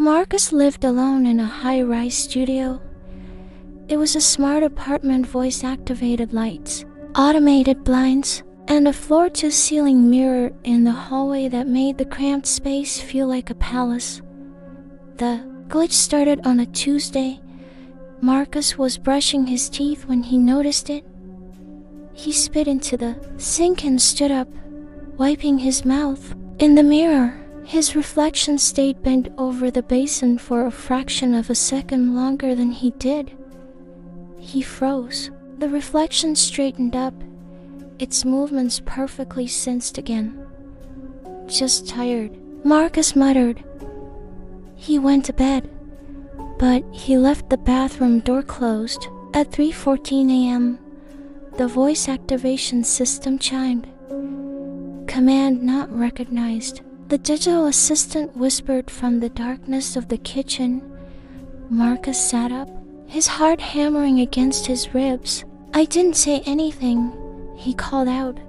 Marcus lived alone in a high-rise studio. It was a smart apartment, voice-activated lights, automated blinds, and a floor-to-ceiling mirror in the hallway that made the cramped space feel like a palace. The glitch started on a Tuesday. Marcus was brushing his teeth when he noticed it. He spit into the sink and stood up, wiping his mouth. In the mirror, his reflection stayed bent over the basin for a fraction of a second longer than he did. He froze. The reflection straightened up, its movements perfectly sensed again. "Just tired," Marcus muttered. He went to bed, but he left the bathroom door closed. At 3:14 a.m., the voice activation system chimed. "Command not recognized," the digital assistant whispered from the darkness of the kitchen. Marcus sat up, his heart hammering against his ribs. "I didn't say anything," he called out.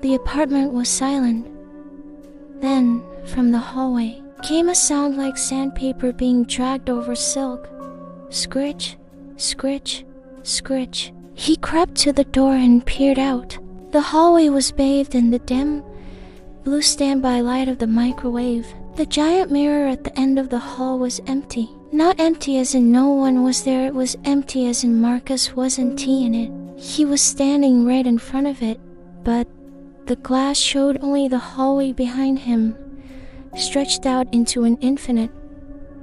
The apartment was silent. Then, from the hallway, came a sound like sandpaper being dragged over silk. Scritch, scritch, scritch. He crept to the door and peered out. The hallway was bathed in the dim, blue standby light of the microwave. The giant mirror at the end of the hall was empty. Not empty as in no one was there, it was empty as in Marcus wasn't in it. He was standing right in front of it, but the glass showed only the hallway behind him, stretched out into an infinite,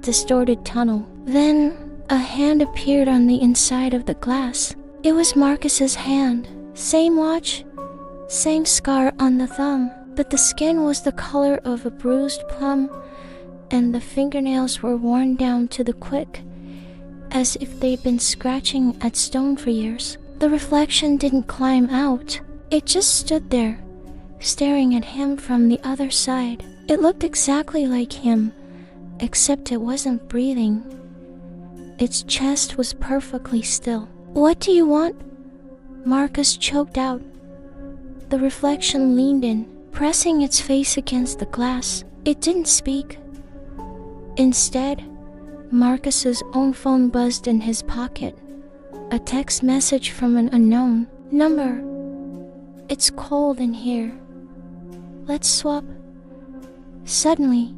distorted tunnel. Then, a hand appeared on the inside of the glass. It was Marcus's hand. Same watch, same scar on the thumb, but the skin was the color of a bruised plum, and the fingernails were worn down to the quick, as if they'd been scratching at stone for years. The reflection didn't climb out. It just stood there, staring at him from the other side. It looked exactly like him, except it wasn't breathing. Its chest was perfectly still. "What do you want?" Marcus choked out. The reflection leaned in, pressing its face against the glass. It didn't speak. Instead, Marcus's own phone buzzed in his pocket. A text message from an unknown number. "It's cold in here. Let's swap." Suddenly,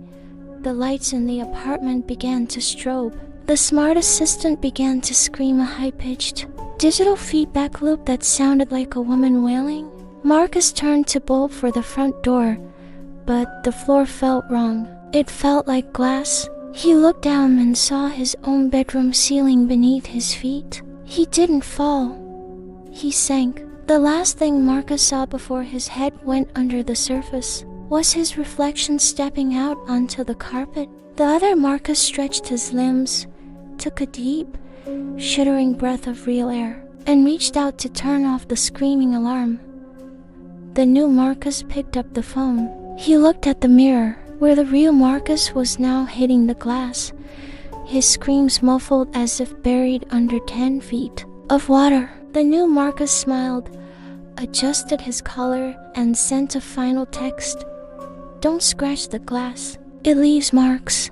the lights in the apartment began to strobe. The smart assistant began to scream a high-pitched, digital feedback loop that sounded like a woman wailing. Marcus turned to bolt for the front door, but the floor felt wrong. It felt like glass. He looked down and saw his own bedroom ceiling beneath his feet. He didn't fall. He sank. The last thing Marcus saw before his head went under the surface was his reflection stepping out onto the carpet. The other Marcus stretched his limbs, took a deep, shuddering breath of real air, and reached out to turn off the screaming alarm. The new Marcus picked up the phone. He looked at the mirror, where the real Marcus was now hitting the glass, his screams muffled as if buried under 10 feet of water. The new Marcus smiled, adjusted his collar, and sent a final text. "Don't scratch the glass. It leaves marks."